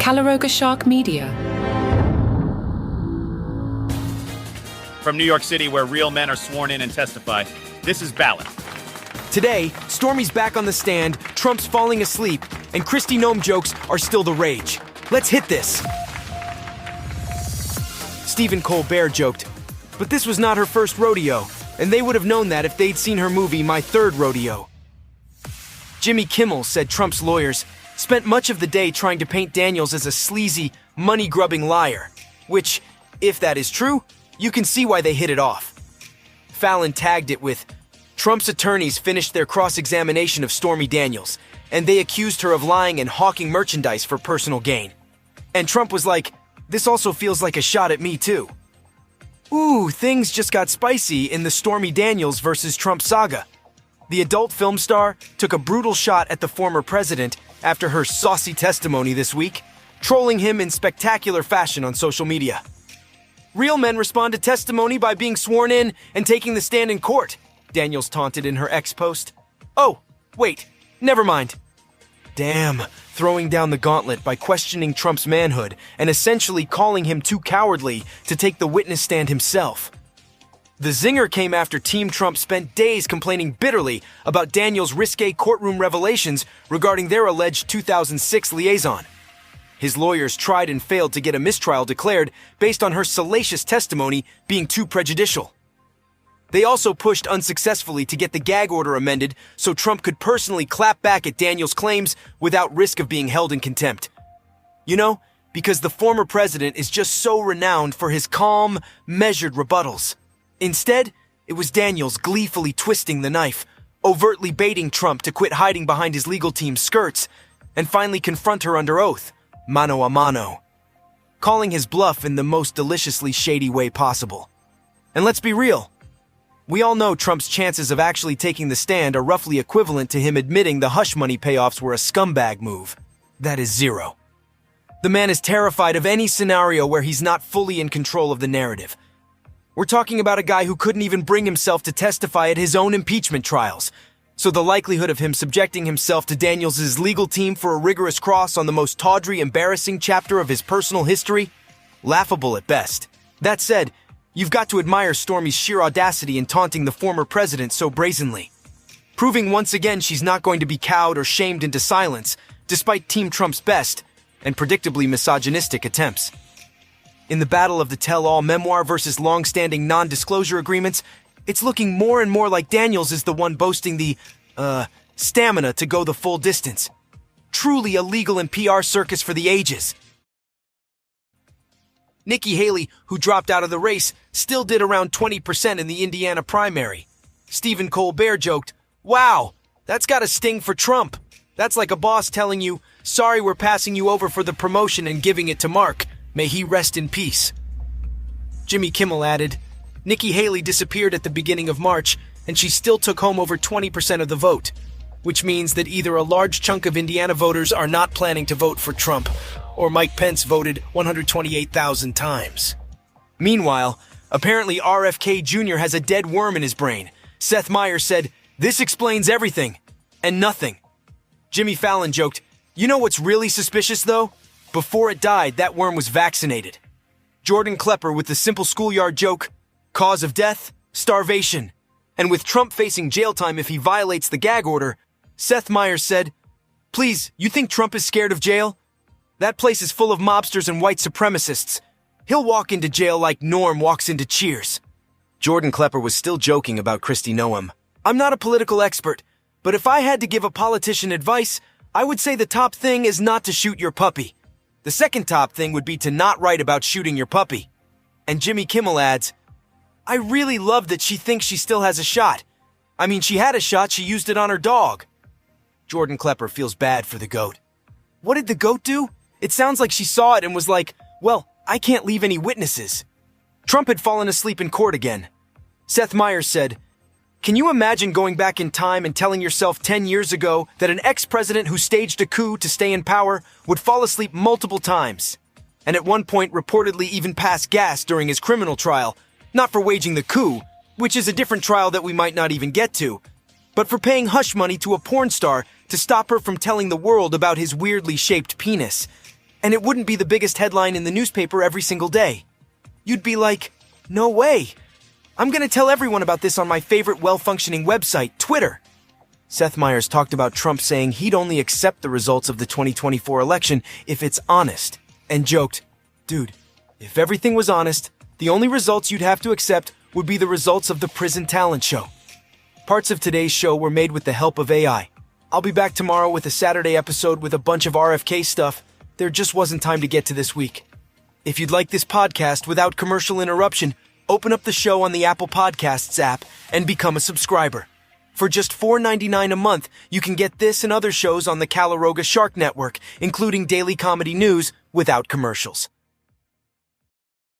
Calaroga Shark Media. From New York City, where real men are sworn in and testify, this is Ballot. Today, Stormy's back on the stand, Trump's falling asleep, and Kristi Noem jokes are still the rage. Let's hit this. Stephen Colbert joked, but this was not her first rodeo, and they would have known that if they'd seen her movie My Third Rodeo. Jimmy Kimmel said Trump's lawyers spent much of the day trying to paint Daniels as a sleazy, money-grubbing liar, which, if that is true, you can see why they hit it off. Fallon tagged it with, Trump's attorneys finished their cross-examination of Stormy Daniels, and they accused her of lying and hawking merchandise for personal gain. And Trump was like, this also feels like a shot at me too. Ooh, things just got spicy in the Stormy Daniels versus Trump saga. The adult film star took a brutal shot at the former president after her saucy testimony this week, trolling him in spectacular fashion on social media. Real men respond to testimony by being sworn in and taking the stand in court, Daniels taunted in her X post. Oh, wait, never mind. Damn, throwing down the gauntlet by questioning Trump's manhood and essentially calling him too cowardly to take the witness stand himself. The zinger came after Team Trump spent days complaining bitterly about Daniels' risque courtroom revelations regarding their alleged 2006 liaison. His lawyers tried and failed to get a mistrial declared based on her salacious testimony being too prejudicial. They also pushed unsuccessfully to get the gag order amended so Trump could personally clap back at Daniels' claims without risk of being held in contempt. You know, because the former president is just so renowned for his calm, measured rebuttals. Instead, it was Daniels gleefully twisting the knife, overtly baiting Trump to quit hiding behind his legal team's skirts, and finally confront her under oath, mano a mano, calling his bluff in the most deliciously shady way possible. And let's be real. We all know Trump's chances of actually taking the stand are roughly equivalent to him admitting the hush money payoffs were a scumbag move. That is zero. The man is terrified of any scenario where he's not fully in control of the narrative. We're talking about a guy who couldn't even bring himself to testify at his own impeachment trials. So the likelihood of him subjecting himself to Daniels' legal team for a rigorous cross on the most tawdry, embarrassing chapter of his personal history? Laughable at best. That said, you've got to admire Stormy's sheer audacity in taunting the former president so brazenly, proving once again she's not going to be cowed or shamed into silence, despite Team Trump's best and predictably misogynistic attempts. In the battle of the tell-all memoir versus long-standing non-disclosure agreements, it's looking more and more like Daniels is the one boasting the, stamina to go the full distance. Truly a legal and PR circus for the ages. Nikki Haley, who dropped out of the race, still did around 20% in the Indiana primary. Stephen Colbert joked, wow, that's got a sting for Trump. That's like a boss telling you, sorry, we're passing you over for the promotion and giving it to Mark. May he rest in peace. Jimmy Kimmel added, Nikki Haley disappeared at the beginning of March, and she still took home over 20% of the vote, which means that either a large chunk of Indiana voters are not planning to vote for Trump, or Mike Pence voted 128,000 times. Meanwhile, apparently RFK Jr. has a dead worm in his brain. Seth Meyers said, this explains everything, and nothing. Jimmy Fallon joked, you know what's really suspicious though? Before it died, that worm was vaccinated. Jordan Klepper with the simple schoolyard joke, cause of death, starvation. And with Trump facing jail time if he violates the gag order, Seth Meyers said, please, you think Trump is scared of jail? That place is full of mobsters and white supremacists. He'll walk into jail like Norm walks into Cheers. Jordan Klepper was still joking about Kristi Noem. I'm not a political expert, but if I had to give a politician advice, I would say the top thing is not to shoot your puppy. The second top thing would be to not write about shooting your puppy. And Jimmy Kimmel adds, I really love that she thinks she still has a shot. I mean, she had a shot, she used it on her dog. Jordan Klepper feels bad for the goat. What did the goat do? It sounds like she saw it and was like, well, I can't leave any witnesses. Trump had fallen asleep in court again. Seth Meyers said, can you imagine going back in time and telling yourself 10 years ago that an ex-president who staged a coup to stay in power would fall asleep multiple times, and at one point reportedly even pass gas during his criminal trial, not for waging the coup, which is a different trial that we might not even get to, but for paying hush money to a porn star to stop her from telling the world about his weirdly shaped penis. and it wouldn't be the biggest headline in the newspaper every single day. You'd be like, no way. I'm gonna tell everyone about this on my favorite well-functioning website, Twitter. Seth Meyers talked about Trump saying he'd only accept the results of the 2024 election if it's honest, and joked, dude, if everything was honest, the only results you'd have to accept would be the results of the prison talent show. Parts of today's show were made with the help of AI. I'll be back tomorrow with a Saturday episode with a bunch of RFK stuff. There just wasn't time to get to this week. If you'd like this podcast without commercial interruption, open up the show on the Apple Podcasts app and become a subscriber. For just $4.99 a month, you can get this and other shows on the Calaroga Shark Network, including daily comedy news without commercials.